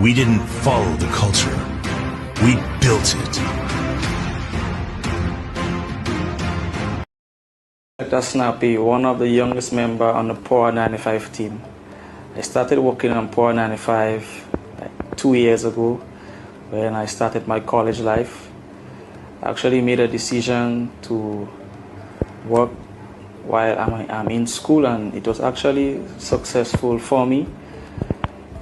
We didn't follow the culture. We built it. Dr. Snappy, one of the youngest member on the Power 95 team. I started working on Power 95 like 2 years ago when I started my college life. I actually made a decision to work while I'm in school, and it was actually successful for me.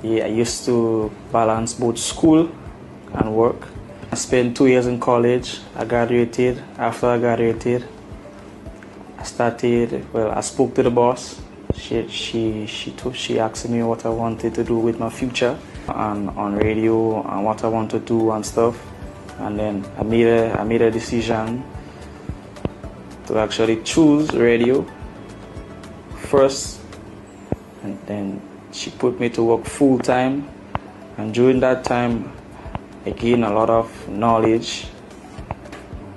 Yeah, I used to balance both school and work. I spent 2 years in college. I graduated. After I graduated, I spoke to the boss. She asked me what I wanted to do with my future and on radio and what I want to do and stuff. And then I made a decision to actually choose radio first, and then she put me to work full time. And during that time, I gained a lot of knowledge,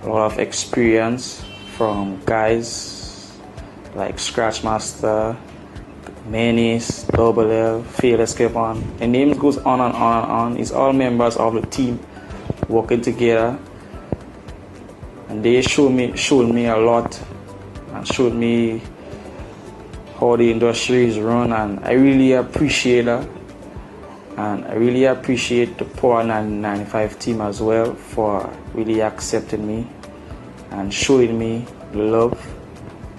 a lot of experience from guys like Scratchmaster, Menace, Double L, Fearless Kevon. The names goes on and on and on. It's all members of the team working together, and they showed me a lot and showed me how the industry is run, and I really appreciate that. And I really appreciate the Power 95 team as well for really accepting me and showing me love.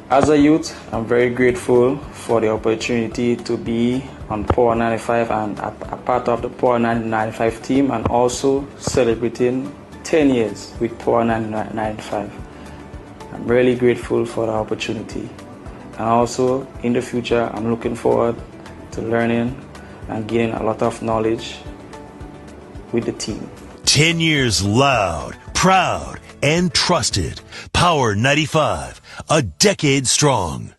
As a youth, I'm very grateful for the opportunity to be on Power 95 and a part of the Power 95 team, and also celebrating 10 years with Power 95. I'm really grateful for the opportunity. And also, in the future, I'm looking forward to learning and gaining a lot of knowledge with the team. 10 years loud, proud, and trusted. Power 95, a decade strong.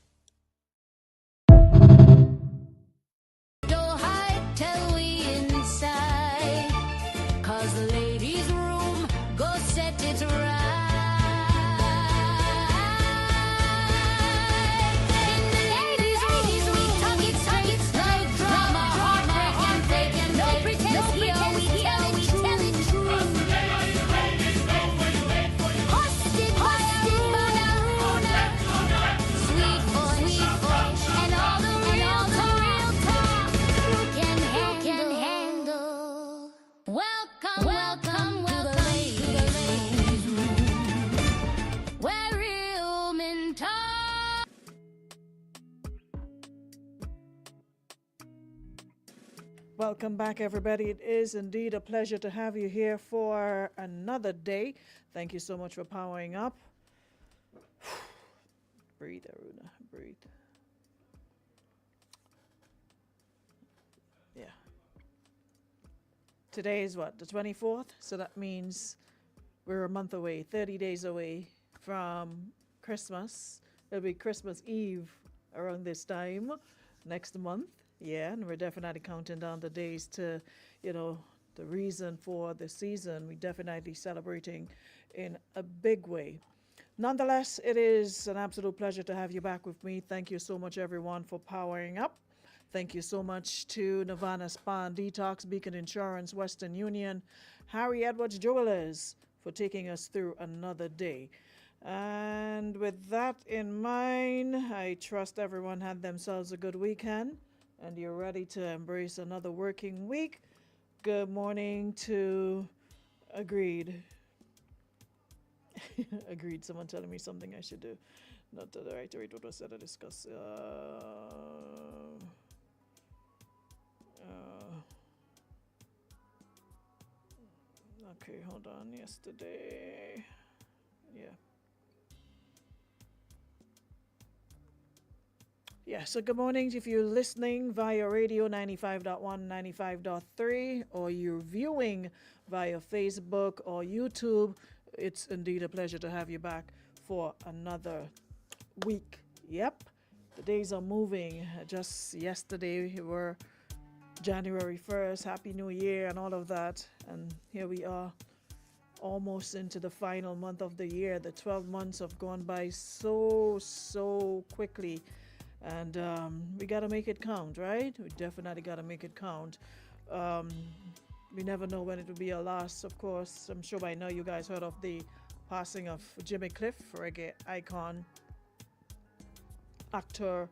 Welcome back, everybody. It is indeed a pleasure to have you here for another day. Thank you so much for powering up. Breathe, Aruna, breathe. Yeah. Today is what, the 24th? So that means we're a month away, 30 days away from Christmas. It'll be Christmas Eve around this time next month. Yeah, and we're definitely counting down the days to, the reason for the season. We're definitely celebrating in a big way. Nonetheless, it is an absolute pleasure to have you back with me. Thank you so much, everyone, for powering up. Thank you so much to Nirvana Spa and Detox, Beacon Insurance, Western Union, Harry Edwards Jewelers for taking us through another day. And with that in mind, I trust everyone had themselves a good weekend and you're ready to embrace another working week. Good morning to Agreed. Agreed. Someone telling me something I should do. Not to reiterate what was said or discussed. Okay, hold on. Yesterday. Yeah. Yeah, so good morning if you're listening via radio 95.1, 95.3, or you're viewing via Facebook or YouTube. It's indeed a pleasure to have you back for another week. Yep, the days are moving. Just yesterday we were January 1st, Happy New Year and all of that. And here we are almost into the final month of the year. The 12 months have gone by so quickly. And we got to make it count, right? We definitely got to make it count. we never know when it will be a loss. Of course, I'm sure by now you guys heard of the passing of Jimmy Cliff, reggae icon, actor.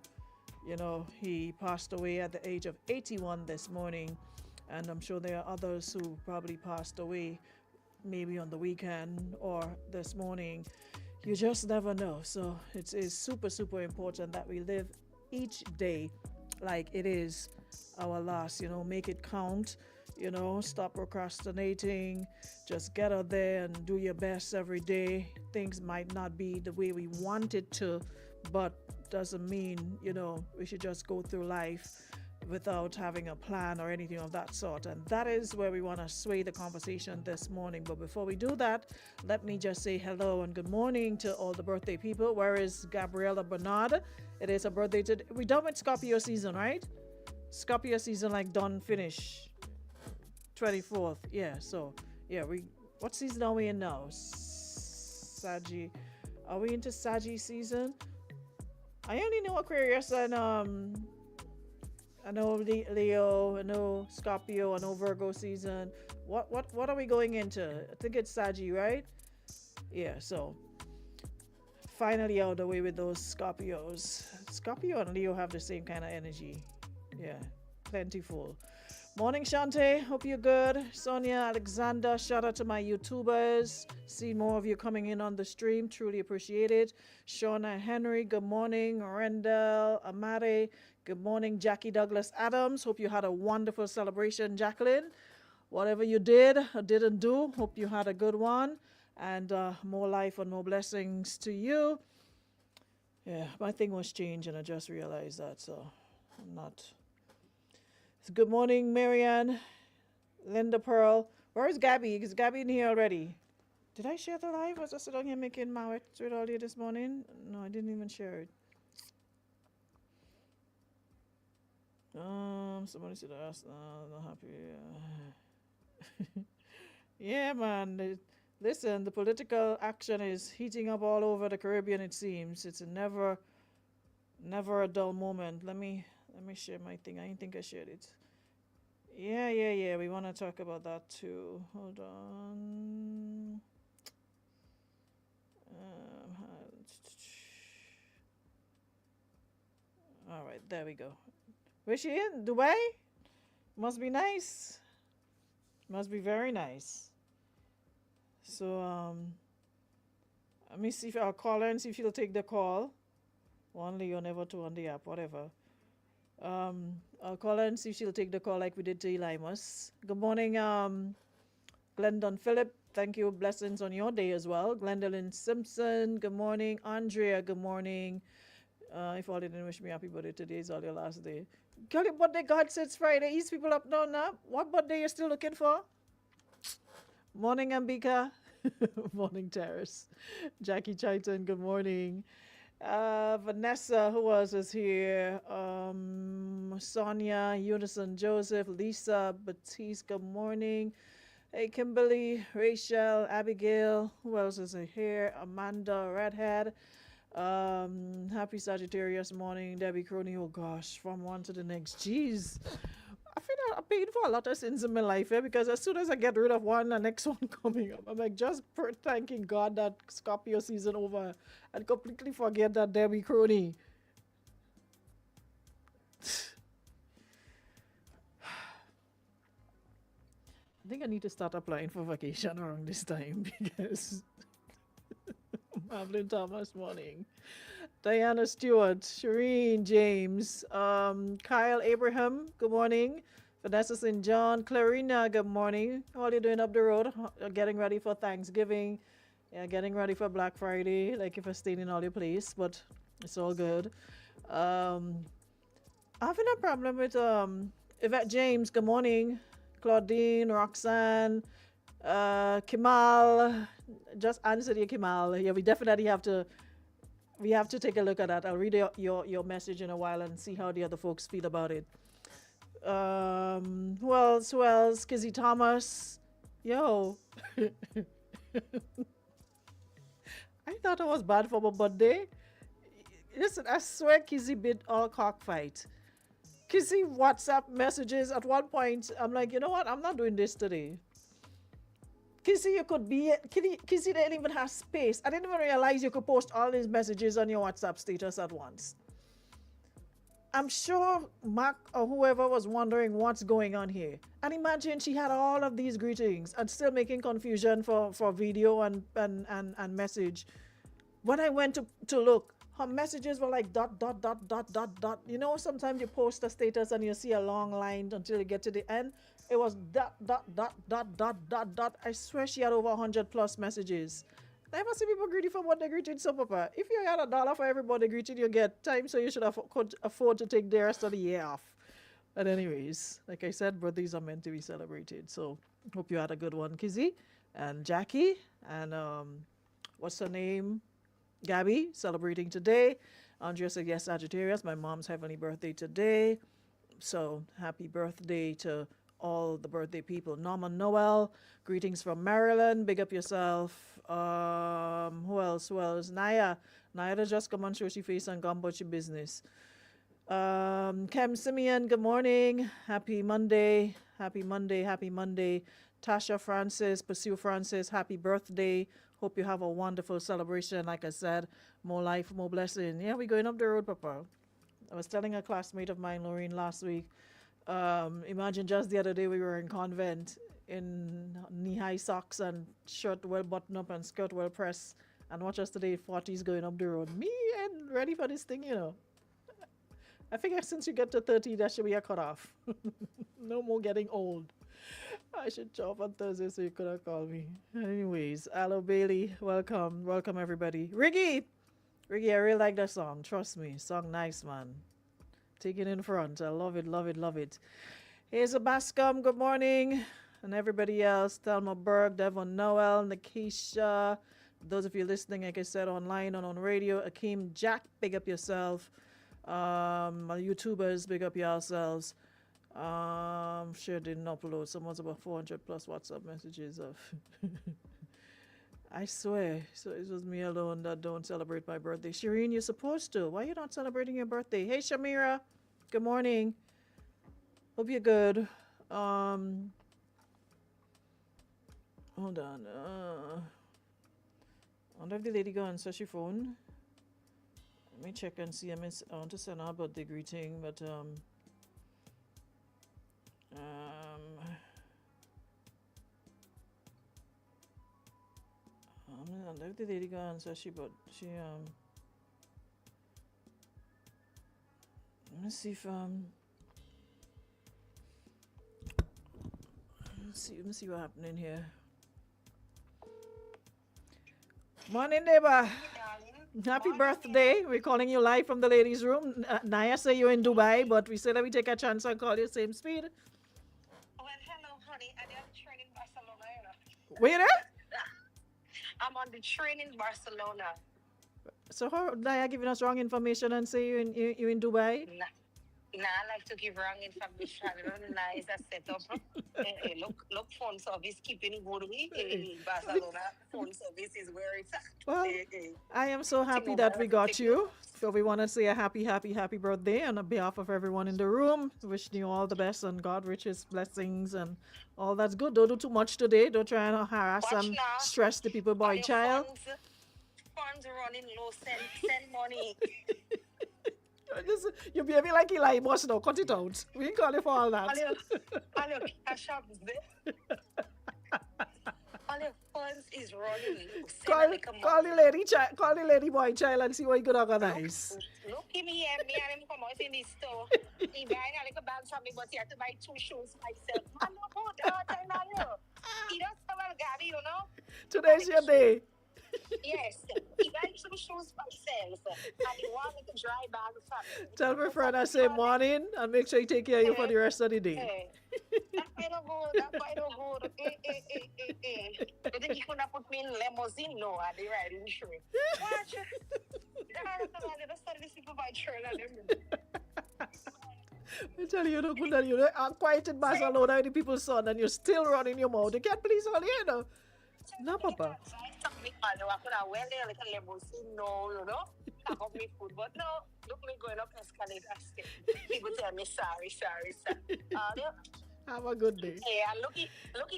You know, he passed away at the age of 81 this morning, and I'm sure there are others who probably passed away maybe on the weekend or this morning. You just never know. So it is super, super important that we live each day like it is our last. You know, make it count. You know, stop procrastinating. Just get out there and do your best every day. Things might not be the way we want it to, but doesn't mean, you know, we should just go through life without having a plan or anything of that sort. And that is where we want to sway the conversation this morning. But before we do that, let me just say hello and good morning to all the birthday people. Where is Gabriella Bernard? It is a birthday today. We done with Scorpio season, right? Scorpio season like done finish 24th. Yeah, so yeah, what season are we in now? Saggy. Are we into Saggy season? I only know Aquarius and I know Leo, I know Scorpio, I know Virgo season. What are we going into? I think it's Saggy, right? Yeah, so finally out of the way with those Scorpios. Scorpio and Leo have the same kind of energy. Yeah, plentiful. Morning, Shante. Hope you're good. Sonia, Alexander, shout out to my YouTubers. See more of you coming in on the stream. Truly appreciate it. Shauna Henry, good morning. Rendell, Amare, good morning. Jackie Douglas Adams, hope you had a wonderful celebration, Jacqueline. Whatever you did or didn't do, hope you had a good one. And more life and more blessings to you. Yeah, my thing was changed and I just realized that, so I'm not... Good morning, Marianne, Linda Pearl. Where is Gabby? Is Gabby in here already? Did I share the live? Was I sitting down here making my with all you this morning? No, I didn't even share it. Somebody said I asked. Not happy. Yeah, man. Listen, the political action is heating up all over the Caribbean. It seems it's never a dull moment. Let me share my thing. I didn't think I shared it. Yeah. We want to talk about that too. Hold on. All right, there we go. Where's she in? Dubai? Must be nice. Must be very nice. So, let me see if I'll call her and see if she'll take the call. One Leo, never two on the app, whatever. I'll call her and see if she'll take the call like we did to Elimus. Good morning, Glendon Phillip. Thank you. Blessings on your day as well. Gwendolyn Simpson. Good morning. Andrea, good morning. If all didn't wish me happy birthday, today is all your last day. Girl, your birthday, God says Friday. East people up now, now. What birthday you still looking for? Morning, Ambika. Morning, Terrace. Jackie Chaiton, good morning. Vanessa, who else is here? Sonia, Unison Joseph, Lisa, Batiste, good morning. Hey, Kimberly, Rachel, Abigail, who else is here? Amanda, Redhead. Happy Sagittarius morning, Debbie Crony. Oh gosh, from one to the next. Jeez. I feel like I'm paying for a lot of sins in my life because as soon as I get rid of one, the next one coming up. I'm like just thanking God that Scorpio season over and completely forget that Debbie Crony. I think I need to start applying for vacation around this time because Madeline Thomas morning. Diana Stewart, Shireen James, Kyle Abraham, good morning. Vanessa St. John, Clarina, good morning. How are you doing up the road? Getting ready for Thanksgiving. Yeah, getting ready for Black Friday, like if I stayed in all your place, but it's all good. I'm having a problem with Yvette James, good morning. Claudine, Roxanne, Kimal, just answer you, Kimal. Yeah, we definitely have to take a look at that. I'll read your message in a while and see how the other folks feel about it. Who else? Kizzy Thomas. Yo. I thought it was bad for my birthday. Listen, I swear Kizzy bit all cockfight. Kissy WhatsApp messages at one point. I'm like, you know what? I'm not doing this today. Kissy, you could be. Kissy didn't even have space. I didn't even realize you could post all these messages on your WhatsApp status at once. I'm sure Mark or whoever was wondering what's going on here. And imagine she had all of these greetings and still making confusion for video and message. When I went to look, her messages were like dot, dot, dot, dot, dot, dot. You know, sometimes you post a status and you see a long line until you get to the end. It was dot, dot, dot, dot, dot, dot, dot. I swear she had over 100 plus messages. I never see people greeting for what they greeted, so Papa. If you had $1 for everybody greeting, you get time, so you should could afford to take the rest of the year off. But anyways, like I said, birthdays are meant to be celebrated. So hope you had a good one, Kizzy and Jackie and what's her name? Gabby, celebrating today. Andrea said, yes, Sagittarius. My mom's heavenly birthday today. So happy birthday to all the birthday people. Norma Noel, greetings from Maryland. Big up yourself. Who else? Naya does just come on show she face and gone about your business. Kem Simeon, good morning. Happy Monday. Happy Monday. Happy Monday. Tasha Francis, Pursue Francis, happy birthday. Hope you have a wonderful celebration. Like I said, more life, more blessing. Yeah, we're going up the road, Papa. I was telling a classmate of mine, Laureen, last week. Imagine just the other day we were in convent in knee-high socks and shirt well buttoned up and skirt well pressed. And watch us today, 40s going up the road. Me and ready for this thing, you know. I figure since you get to 30, that should be a cutoff. No more getting old. I should job on Thursday so you could have called me. Anyways, Aloe Bailey, welcome. Welcome, everybody. Riggy, I really like that song. Trust me. Song nice, man. Take it in front. I love it, love it, love it. Here's a Bascom. Good morning. And everybody else. Thelma Berg, Devon Noel, Nikisha. Those of you listening, like I said, online and on radio. Akeem Jack, big up yourself. My YouTubers, big up yourselves. Sure didn't upload. Someone's about 400 plus WhatsApp messages of. I swear. So it was me alone that don't celebrate my birthday. Shireen, you're supposed to. Why are you not celebrating your birthday? Hey, Shamira. Good morning. Hope you're good. Hold on. I wonder if the lady got answer her phone. Let me check and see. I want to send her a birthday greeting, but I wonder if the lady got answer but she let me see if let me see what happening here. Morning, neighbor. Happy birthday. We're calling you live from the ladies' room. Naya say you're in Dubai, but we said that we take a chance and call you same speed. Well, hello, honey. I'm on the train in Barcelona. Wait there? I'm on the train in Barcelona. So how Naya giving us wrong information and say you in Dubai? Nah, I like to give wrong information. Nice a setup. Look, phone service keeping it good in Barcelona. Phone service is where it's at. Well, I am so happy that we got you. So we want to say a happy birthday on behalf of everyone in the room. Wishing you all the best and God richest blessings and all that's good. Don't do too much today. Don't try and harass and stress the people by child. Funds running low. Send money. You behave like Eli Boss now. Cut it out. We ain't call you for all that. All your cash up is there. All your funds is running. Call the lady boy child and see what you could organize. Look at me and him come out in the store. He buying a little bag for me, but he had to buy 2 shoes myself. Man, no good. He does so well, Gabby, you know. Today's your day. Yes, he buy 2 shoes myself, and he want me to dry bag for me. Tell my friend I say morning and make sure you take care of you for the rest of the day. That's why no good. You think he could have put me in limousine? No, I did right in sure. Watch it. Let's start this people by train. I tell you, you are quiet in Barcelona and the people son and you're still running your mouth. You can't please all you know. No, Papa. I could have well there like a limousine, no, you know. pack up my food. But no, look me going up escalator step. People tell me sorry. Yeah. Have a good day. Hey, and looky,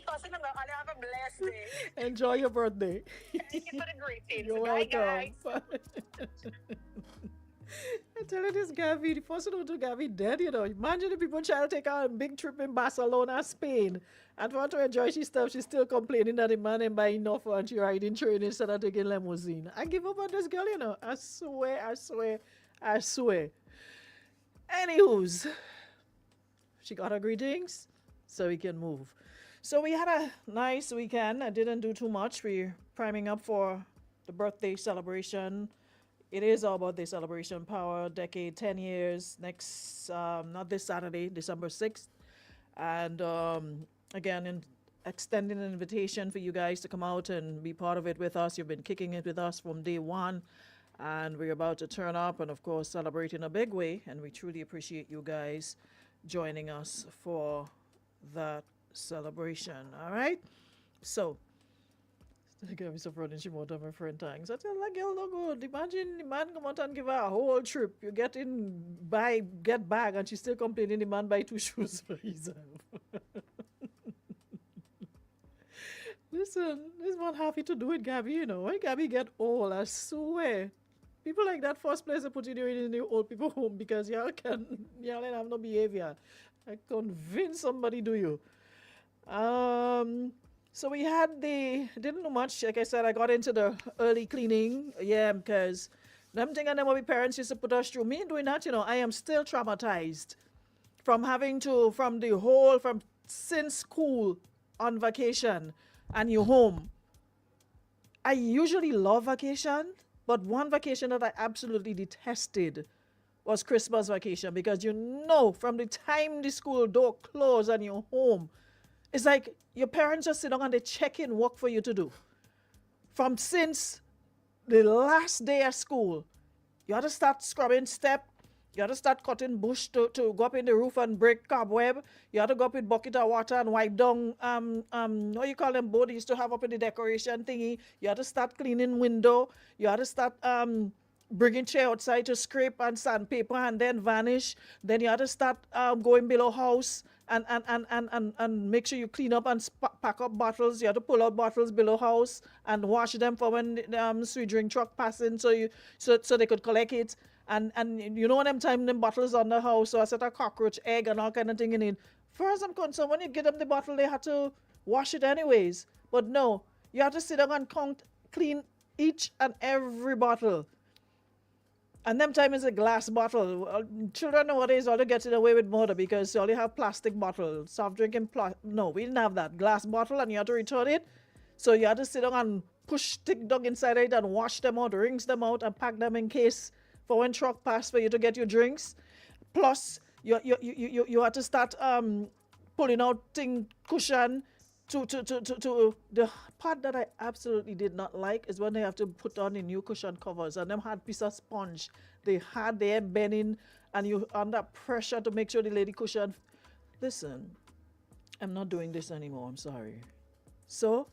cousin, and have a blessed day. Enjoy your birthday. Thank you for the greetings. You're Bye, welcome. guys. I tell you this, Gabby, the person who took Gabby dead, you know. Imagine the people trying to take her on a big trip in Barcelona, Spain. And for her to enjoy she stuff, she's still complaining that the man ain't buying enough for her and she riding train instead of taking limousine. I give up on this girl, you know. I swear. Anywho's, she got her greetings, so we can move. So we had a nice weekend. I didn't do too much. We're priming up for the birthday celebration. It is our birthday celebration, Power Decade, 10 years, next, not this Saturday, December 6th. And again, extending an invitation for you guys to come out and be part of it with us. You've been kicking it with us from day one. And we're about to turn up and, of course, celebrate in a big way. And we truly appreciate you guys joining us for that celebration. All right? So, I gave me some running she more than my friend thanks. I tell that girl no good. Imagine the man come out and give her a whole trip. You get back and she still complaining the man buy 2 shoes for himself. Listen, this man happy to do it, Gabby, you know. When Gabby get old, I swear. People like that first place they put you in the old people home because y'all don't have no behavior. I convince somebody do you. So we had didn't do much. Like I said, I got into the early cleaning. Yeah, because them thing and them what my parents used to put us through. Me doing that, you know, I am still traumatized from since school on vacation and you home. I usually love vacation, but one vacation that I absolutely detested was Christmas vacation because you know from the time the school door closed and you're home, it's like your parents just sit down and they check in work for you to do. From since the last day of school, you have to start scrubbing step. You have to start cutting bush to go up in the roof and break cobweb. You have to go up with bucket of water and wipe down, what you call them, board used to have up in the decoration thingy. You have to start cleaning window. You have to start bringing chair outside to scrape and sandpaper and then vanish. Then you have to start going below house and make sure you clean up and pack up bottles. You have to pull out bottles below house and wash them for when the sweet drink truck passing so they could collect it. And you know when them time them bottles on the house, so I set a cockroach, egg and all kind of thing in it. Far as I'm concerned, when you get them the bottle, they have to wash it anyways. But no, you have to sit down and clean each and every bottle. And them time is a glass bottle. Children nowadays all they getting away with murder because they only have plastic bottles. Soft drinking, no, we didn't have that. Glass bottle and you have to return it. So you have to sit down and stick dog inside it and wash them out, rinse them out and pack them in case for when truck pass for you to get your drinks. Plus, you have to start pulling out cushion to the part that I absolutely did not like is when they have to put on the new cushion covers and them had piece of sponge. They had their bending and you under pressure to make sure the lady cushion. Listen, I'm not doing this anymore. I'm sorry. So,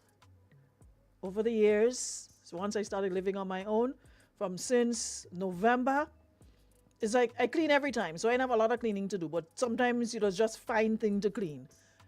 over the years, so once I started living on my own, from since November, it's like I clean every time. So I have a lot of cleaning to do, but sometimes it was just find thing to clean.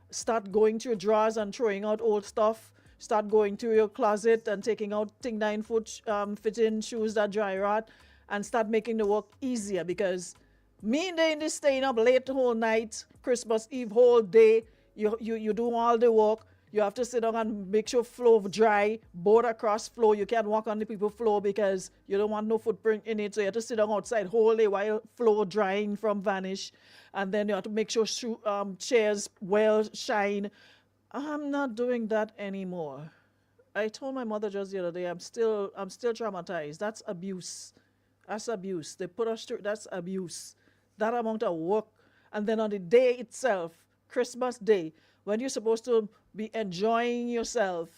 Start going through your drawers and throwing out old stuff. Start going through your closet and taking out 9-foot fitting shoes that dry rot and start making the work easier because me and this staying up late the whole night, Christmas Eve whole day, you do all the work. You have to sit down and make sure floor dry, board across floor. You can't walk on the people floor because you don't want no footprint in it. So you have to sit down outside whole day while floor drying from vanish. And then you have to make sure chairs well shine. I'm not doing that anymore. I told my mother just the other day, I'm still traumatized. That's abuse. That's abuse. They put us through, that's abuse. That amount of work. And then on the day itself, Christmas Day, when you're supposed to be enjoying yourself,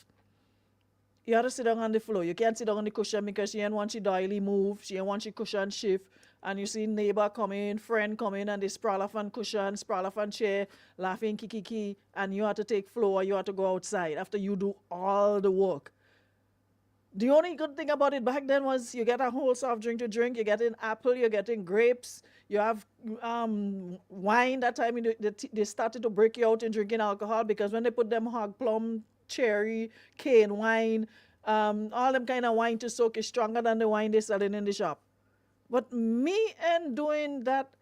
you have to sit down on the floor. You can't sit down on the cushion because she ain't want she daily move. She ain't want she cushion shift. And you see neighbor come in, friend come in, and they sprawl off on cushion, sprawl off on chair, laughing kiki, and you have to take floor, you have to go outside after you do all the work. The only good thing about it back then was you get a whole soft drink to drink. You're getting apple, you're getting grapes, you have wine. That time they started to break you out in drinking alcohol because when they put them hog plum, cherry, cane wine, all them kind of wine to soak is stronger than the wine they're selling in the shop. But me and doing that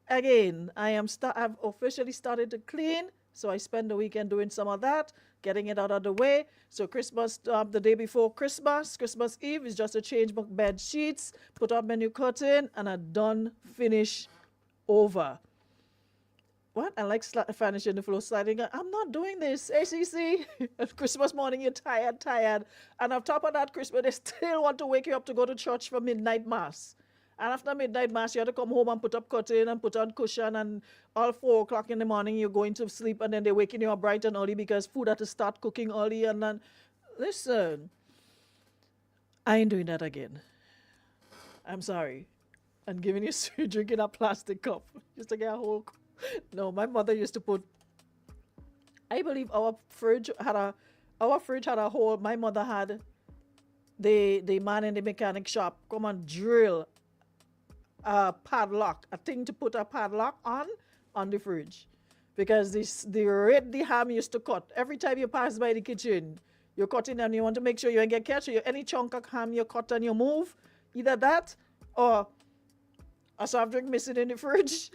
again, I've officially started to clean. So I spend the weekend doing some of that, getting it out of the way. So Christmas, the day before Christmas, Christmas Eve is just to change my bed sheets, put up my new curtain, and a done finish over. What? I like finishing the floor sliding. I'm not doing this. ACC. Christmas morning, you're tired. And on top of that, Christmas, they still want to wake you up to go to church for midnight mass. And after midnight mass, you have to come home and put up curtain and put on cushion. And all 4 o'clock in the morning, you're going to sleep. And then they're waking you up bright and early because food had to start cooking early. And then, listen, I ain't doing that again. I'm sorry. And giving you drinking a plastic cup just to get a whole. No, my mother used to put. I believe our fridge had a hole. My mother had the man in the mechanic shop come and drill a padlock, a thing to put a padlock on the fridge, because the rate the ham used to cut every time you pass by the kitchen. You're cutting and you want to make sure you don't get catch. Any chunk of ham you cut and you move, either that or a soft drink missing in the fridge,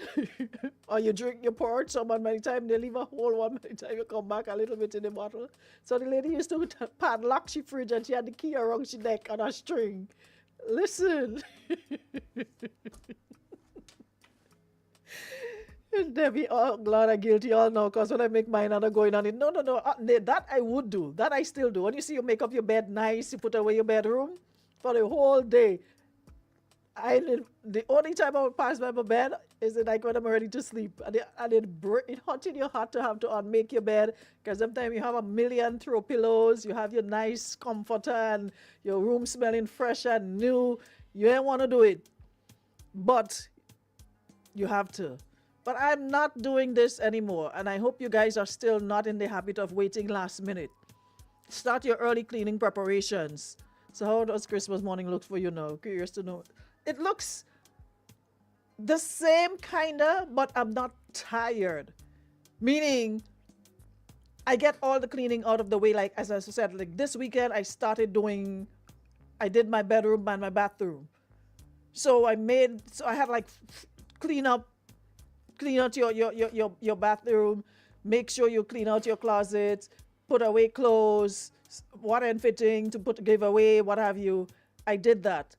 or you pour out some, and by the time they leave a whole one, by the time you come back, a little bit in the bottle. So the lady used to padlock she fridge, and she had the key around she neck on a string. Listen. Debbie, all glad and guilty all now, because when I make mine and I'm going on it. No. That I would do. That I still do. When you see you make up your bed nice, you put away your bedroom for the whole day. The only time I would pass by my bed is like when I'm ready to sleep. And it hot in your heart to have to unmake your bed, because sometimes you have a million throw pillows, you have your nice comforter, and your room smelling fresh and new. You ain't want to do it, but you have to. But I'm not doing this anymore, and I hope you guys are still not in the habit of waiting last minute. Start your early cleaning preparations. So how does Christmas morning look for you now? Curious to know. It looks the same kinda, but I'm not tired. Meaning, I get all the cleaning out of the way. Like as I said, like this weekend I did my bedroom and my bathroom. So I had like clean out your bathroom, make sure you clean out your closet, put away clothes, water and fitting to give away, what have you. I did that.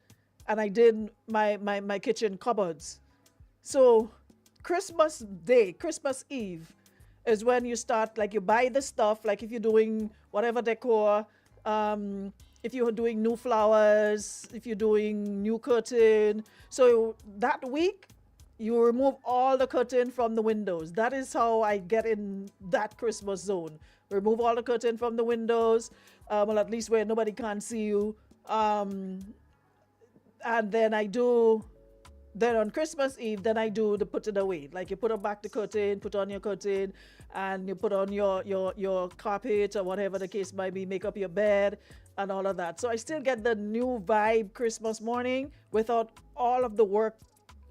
And I did my kitchen cupboards. So Christmas Day, Christmas Eve is when you start, like you buy the stuff, like if you're doing whatever decor, if you're doing new flowers, if you're doing new curtain. So that week, you remove all the curtain from the windows. That is how I get in that Christmas zone. Remove all the curtain from the windows, well, at least where nobody can see you. And then on Christmas Eve, then I do the put it away. Like you put up back the curtain, put on your curtain, and you put on your carpet or whatever the case might be, make up your bed and all of that. So I still get the new vibe Christmas morning without all of the work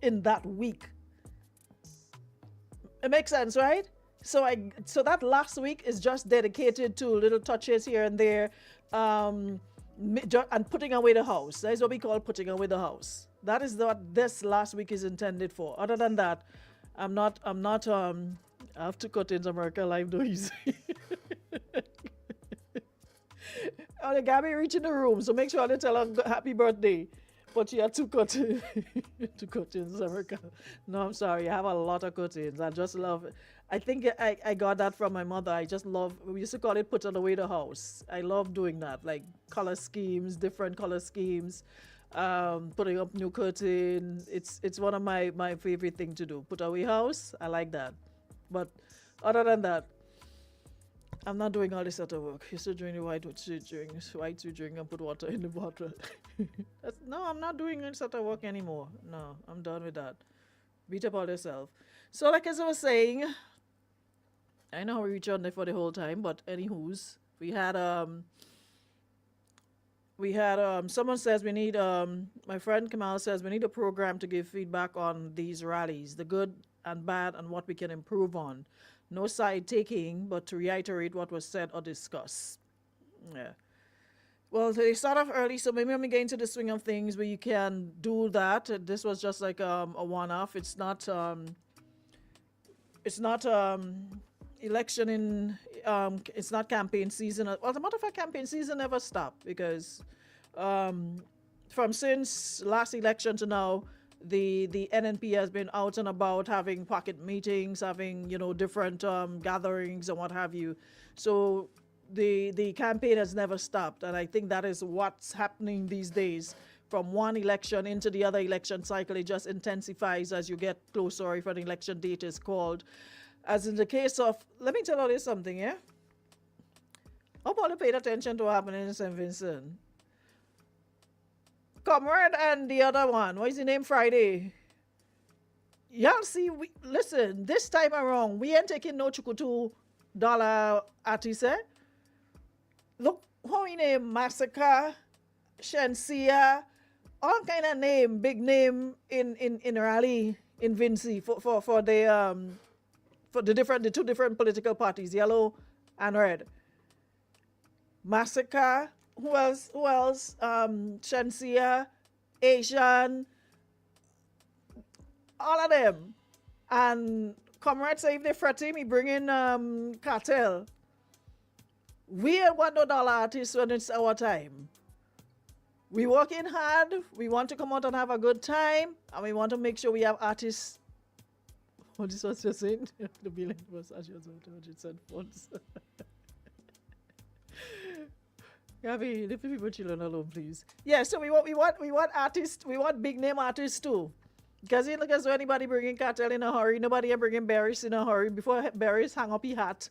in that week. It makes sense, right? So that last week is just dedicated to little touches here and there. And putting away the house. That is what we call putting away the house. That is what this last week is intended for. Other than that, I'm not I have to cut into America Live Noise. Oh, the Gabby reaching the room, so make sure to tell her happy birthday. But you have to cut two curtains, America. No, I'm sorry. I have a lot of curtains. I just love it. I think I got that from my mother. I just love, we used to call it putting away the house. I love doing that, like color schemes, different color schemes, putting up new curtain. It's one of my favorite thing to do. Put away house, I like that. But other than that, I'm not doing all this other work. You're still doing the white to drink and put water in the bottle. No, I'm not doing this other work anymore. No, I'm done with that. Beat up all yourself. So like as I was saying, I know we reached on there for the whole time, but anywho's, we had we had someone says we need my friend Kamal says we need a program to give feedback on these rallies, the good and bad, and what we can improve on. No side taking, but to reiterate what was said or discussed. Yeah. Well, they start off early, so maybe when we get into the swing of things, where you can do that. This was just like a one-off. It's not election in it's not campaign season. Well, as a matter of fact, campaign season never stopped because from since last election to now, the NNP has been out and about having pocket meetings, having different gatherings and what have you. So the campaign has never stopped, and I think that is what's happening these days. From one election into the other election cycle, it just intensifies as you get closer, or if an election date is called. As in the case of, let me tell you something, yeah? Hope all you paid attention to what happened in St. Vincent. Comrade and the other one, what is the name, Friday? Y'all see, listen, this time around, we ain't taking no $2 artists, eh? Look how he name Massacre, Shensia, all kind of name, big name in rally in Vincy for the two different political parties, yellow and red. Massacre, who else? Shensia, Asian, all of them. And comrades say if they fretty, me bring in Cartel. We ain't want no dollar artists when it's our time. We working hard, we want to come out and have a good time, and we want to make sure we have artists. What is what you're saying? The billing was as you said once. Gabby, leave people children alone, please. Yeah, so we want artists, we want big name artists too. Because you look as though anybody bringing Cartel in a hurry, nobody bringing Barris in a hurry. Before Barris hang up his hat,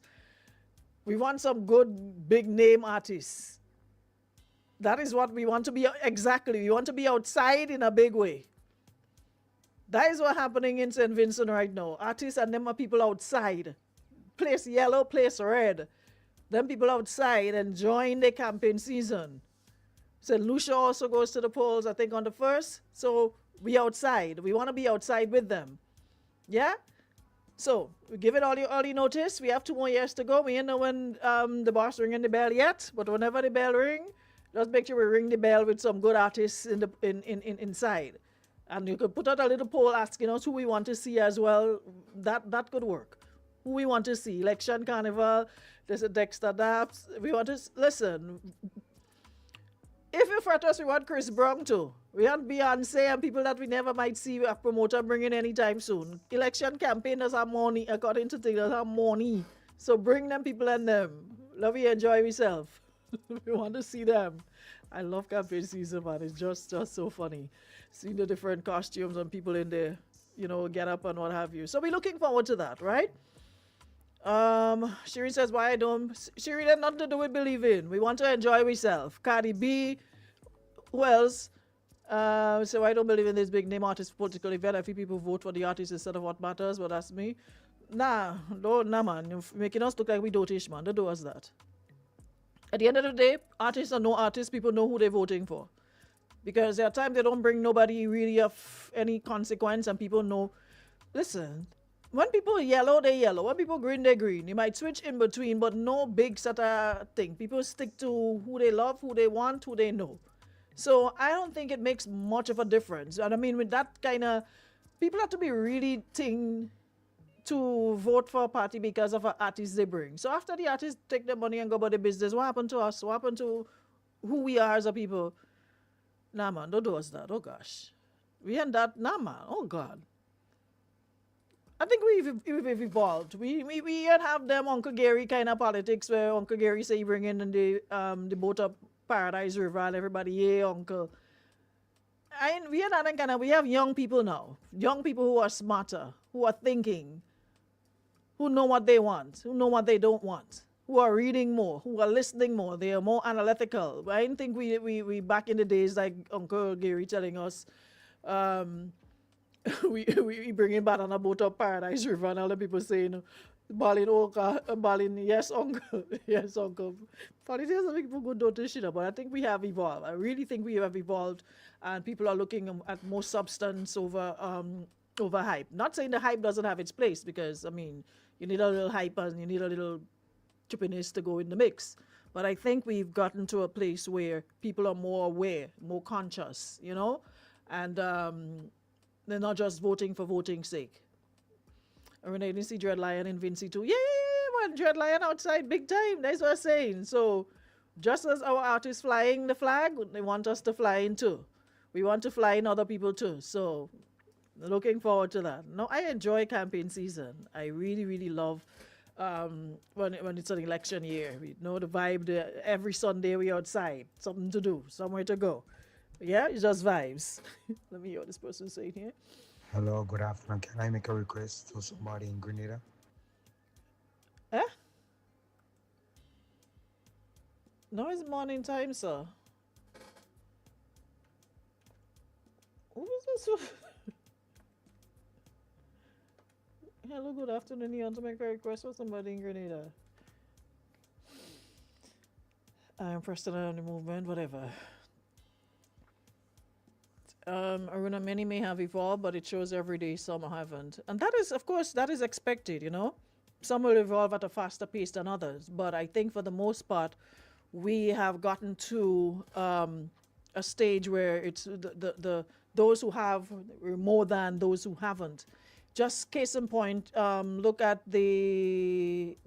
we want some good big name artists. That is what we want to be, exactly. We want to be outside in a big way. That is what's happening in St. Vincent right now. Artists and them are people outside. Place yellow, place red. Them people outside enjoying the campaign season. St. Lucia also goes to the polls, I think, on the 1st. So we outside. We want to be outside with them. Yeah? So we give it all your early notice. We have 2 more years to go. We ain't know when the boss ringing the bell yet. But whenever the bell ring, just make sure we ring the bell with some good artists inside. And you could put out a little poll asking us who we want to see as well. That could work. Who we want to see. Election Carnival. There's a Dexter Daps. We want to listen. If you fret us, we want Chris Brown too. We want Beyonce and people that we never might see a promoter bringing anytime soon. Election campaign does have money, according to things, does have money. So bring them people and them. Love you, enjoy yourself. We want to see them. I love campaign season, man. It's just so funny. Seeing the different costumes and people in there, get up and what have you. So we're looking forward to that, right? Shiri says, why I don't... Shiri, that nothing to do with believing. We want to enjoy ourselves. Cardi B, who else? So I don't believe in this big name artist political event. I feel people vote for the artist instead of what matters, but that's me. Nah, man. You're making us look like we dotish, man. Don't do us that. At the end of the day, artists or no artists, people know who they're voting for. Because there are times they don't bring nobody really of any consequence, and people know, listen, when people yellow, they yellow. When people green, they green. You might switch in between, but no big sort of thing. People stick to who they love, who they want, who they know. So I don't think it makes much of a difference. And I mean, with that kind of, people have to be really to vote for a party because of an artist they bring. So after the artists take their money and go about their business, what happened to us? What happened to who we are as a people? Nah, man, don't do us that. Oh, gosh. We ain't that. Nah, man. Oh, God. I think we've evolved. We ain't have them Uncle Gary kind of politics where Uncle Gary say he bring in the boat up Paradise River and everybody, yeah, Uncle. We ain't that kind of, we have young people now. Young people who are smarter, who are thinking, who know what they want, who know what they don't want, who are reading more, who are listening more. They are more analytical. I didn't think we back in the days like Uncle Gary telling us, we bring in banana boat up Paradise River and all the people saying, Balin Oka, Balin, yes, uncle, yes, uncle. Funny things that people go notice, but I think we have evolved. I really think we have evolved, and people are looking at more substance over hype. Not saying the hype doesn't have its place, because I mean, you need a little hype and you need a little chippiness to go in the mix. But I think we've gotten to a place where people are more aware, more conscious, and they're not just voting for voting's sake. I mean, I didn't see Dread Lion and Vinci too. Yeah, man, Dread Lion outside big time. That's what I'm saying. So, just as our artists flying the flag, they want us to fly in too. We want to fly in other people too. So, looking forward to that. No, I enjoy campaign season. I really, really love when it's an election year. We know the vibe. Every Sunday we outside, something to do, somewhere to go. Yeah, it's just vibes. Let me hear what this person saying here. Hello, good afternoon. Can I make a request to somebody in Grenada? Eh? No, it's morning time, sir. Who is this? Hello, good afternoon. You want to make a request for somebody in Grenada? I'm Preston on the movement, whatever. Aruna, many may have evolved, but it shows every day some haven't. And that is, of course, that is expected, Some will evolve at a faster pace than others. But I think for the most part, we have gotten to a stage where it's those who have more than those who haven't. Just case in point, look at the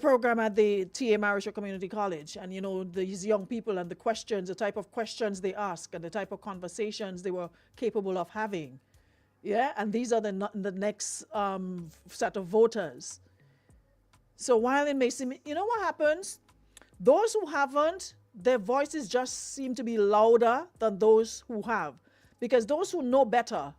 program at the TA Marisha Community College, and these young people and the questions, the type of questions they ask, and the type of conversations they were capable of having. Yeah, and these are the next set of voters. So while it may seem, what happens? Those who haven't, their voices just seem to be louder than those who have, because those who know better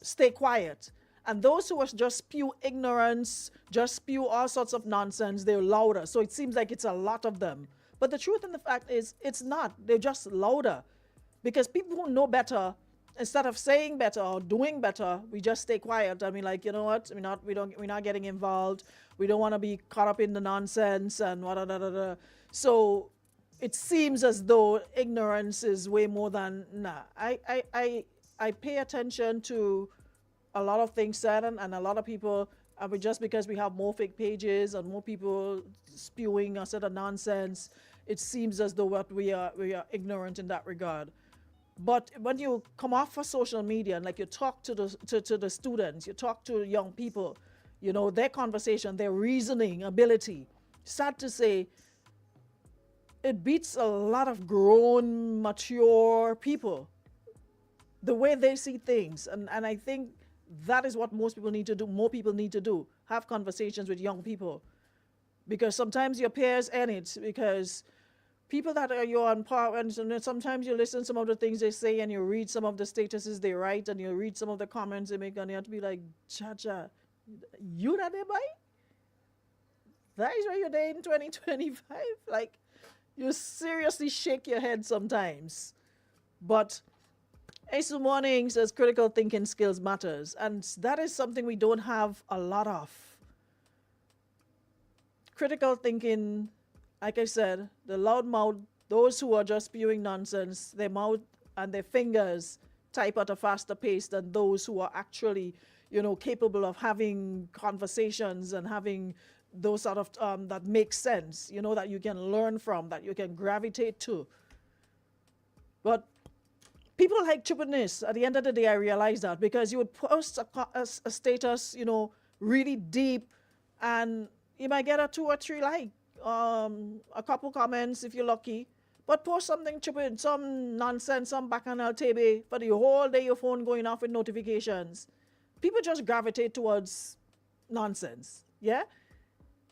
stay quiet. And those who just spew ignorance, just spew all sorts of nonsense, they're louder. So it seems like it's a lot of them. But the truth and the fact is, it's not. They're just louder. Because people who know better, instead of saying better or doing better, we just stay quiet. I mean, like, you know what? We're not getting involved. We don't want to be caught up in the nonsense and what. So it seems as though ignorance is way more than I pay attention to a lot of things said, and a lot of people, just because we have more fake pages and more people spewing a set of nonsense, it seems as though we are ignorant in that regard. But when you come off of social media and like you talk to the students, you talk to young people, their conversation, their reasoning ability, sad to say, it beats a lot of grown, mature people, the way they see things. And I think that is what most people need to do. More people need to do. Have conversations with young people. Because sometimes your peers end it. Because people that you're on par, and sometimes you listen to some of the things they say and you read some of the statuses they write and you read some of the comments they make, and you have to be like, cha-cha, you that there, boy? That is where you're there in 2025? Like, you seriously shake your head sometimes. But Ace Morning says critical thinking skills matters, and that is something we don't have a lot of. Critical thinking, like I said, the loud mouth, those who are just spewing nonsense, their mouth and their fingers type at a faster pace than those who are actually, capable of having conversations and having those sort of that make sense, that you can learn from, that you can gravitate to. But people like chippiness. At the end of the day, I realized that, because you would post a status, really deep, and you might get a 2 or 3 like, a couple comments if you're lucky. But post something chippin, some nonsense, some bacchanal tebe, for the whole day your phone going off with notifications. People just gravitate towards nonsense, yeah?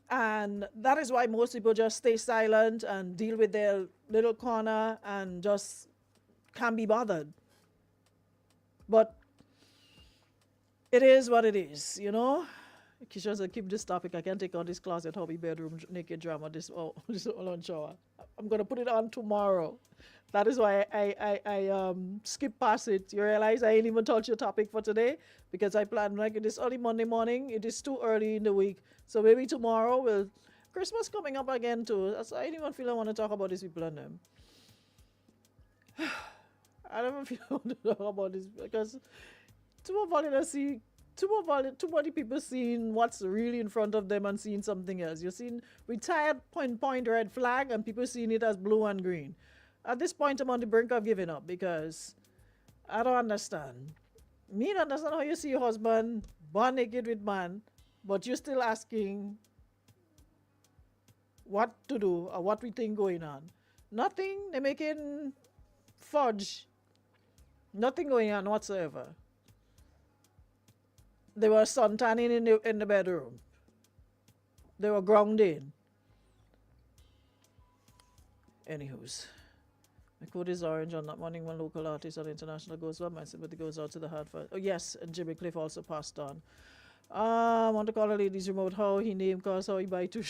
And that is why most people just stay silent and deal with their little corner and just can't be bothered. But it is what it is, Keisha said, keep this topic. I can take on this closet hobby bedroom naked drama this lunch hour. I'm gonna put it on tomorrow. That is why I skip past it. You realize I ain't even touched your topic for today because I planned like this early Monday morning. It is too early in the week, so maybe tomorrow will. Christmas coming up again too. So I don't even feel I want to talk about these people and them. I don't feel I want to talk about this because too many people seeing what's really in front of them and seeing something else. You're seeing retired point red flag and people seeing it as blue and green. At this point, I'm on the brink of giving up because I don't understand. Me don't understand how you see your husband born naked with man, but you're still asking what to do or what we think going on. Nothing. They're making fudge. Nothing going on whatsoever. They were suntanning in the bedroom. They were grounding. Anywho's. My code is orange on that morning when local artists and international goes well. My sympathy goes out to the heart for. Oh yes, and Jimmy Cliff also passed on. I want to call a lady's remote how he named cause how he buy two.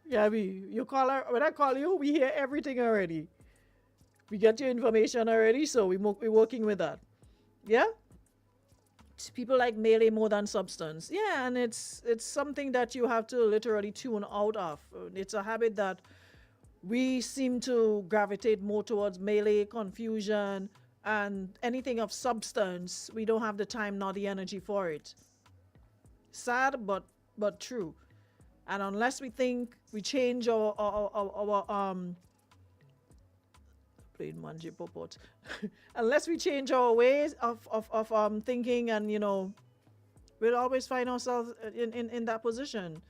Gabby, you call her. When I call you, we hear everything already. We get your information already, so we're working with that. Yeah? It's people like melee more than substance. Yeah, and it's something that you have to literally tune out of. It's a habit that we seem to gravitate more towards melee, confusion, and anything of substance. We don't have the time nor the energy for it. Sad, but true. And unless we think we change our played Manji Popot. Unless we change our ways of thinking, and we'll always find ourselves in that position.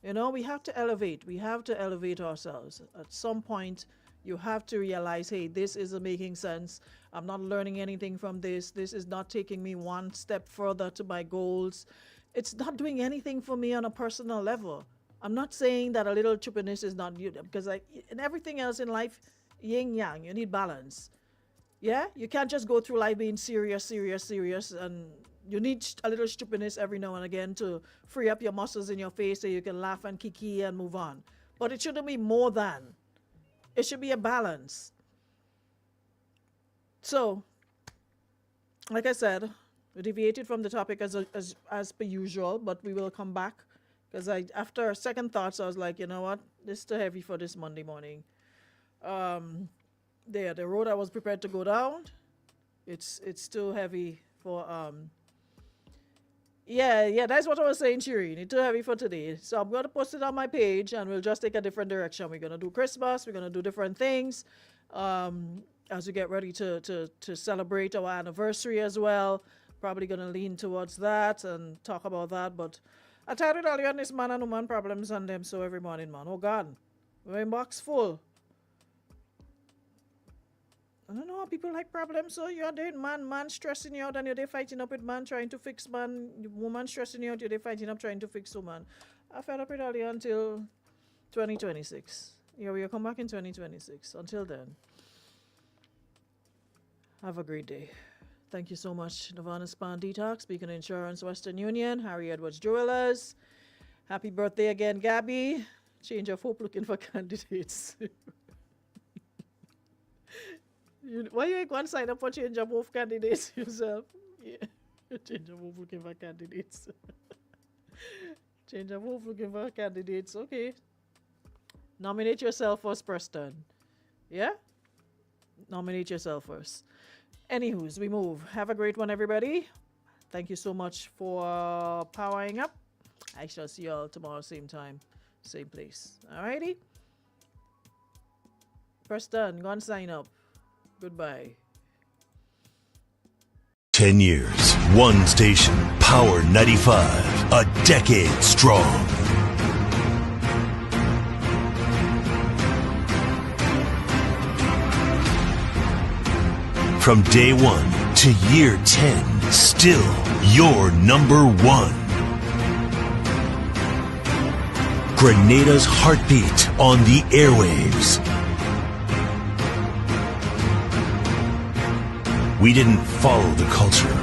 We have to elevate. We have to elevate ourselves. At some point, you have to realize, hey, this isn't making sense. I'm not learning anything from this. This is not taking me one step further to my goals. It's not doing anything for me on a personal level. I'm not saying that a little trippiness is not good, because in everything else in life, yin yang, you need balance. Yeah, you can't just go through life being serious, and you need a little stupidness every now and again to free up your muscles in your face so you can laugh and kiki and move on. But it shouldn't be more than. It should be a balance. So, like I said, we deviated from the topic as per usual, but we will come back because after second thoughts, I was like, you know what, this is too heavy for this Monday morning. The road I was prepared to go down, it's too heavy for that's what I was saying, Shireen. It's too heavy for today. So I'm gonna post it on my page and we'll just take a different direction. We're gonna do Christmas, we're gonna do different things. As we get ready to celebrate our anniversary as well. Probably gonna lean towards that and talk about that. But I titled earlier on this man and woman problems and them so every morning, man. Oh God. My inbox full. I don't know how people like problems. So you're there, man stressing you out, and you're there fighting up with man trying to fix man. Woman stressing you out, you're there fighting up trying to fix woman. I fed up with earlier until 2026. Yeah, we'll come back in 2026. Until then, have a great day. Thank you so much, Nirvana Span Detox, Beacon Insurance, Western Union, Harry Edwards Jewelers. Happy birthday again, Gabby. Change of hope looking for candidates. Why you ain't going to sign up for change of hope candidates yourself? Yeah, change of hope looking for candidates. Change of hope looking for candidates. Okay. Nominate yourself first, Preston. Yeah? Nominate yourself first. Anywho's, we move. Have a great one, everybody. Thank you so much for powering up. I shall see you all tomorrow, same time, same place. Alrighty? Preston, go and sign up. Goodbye. 10 years, one station, Power 95, a decade strong. From day one to year 10, still your number one. Grenada's heartbeat on the airwaves. We didn't follow the culture.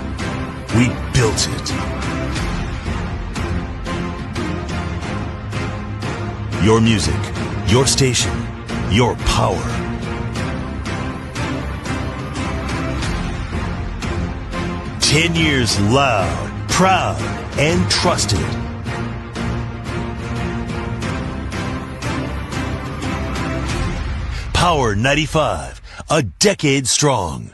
We built it. Your music, your station, your power. "10 years loud, proud, and trusted." Power 95, a decade strong.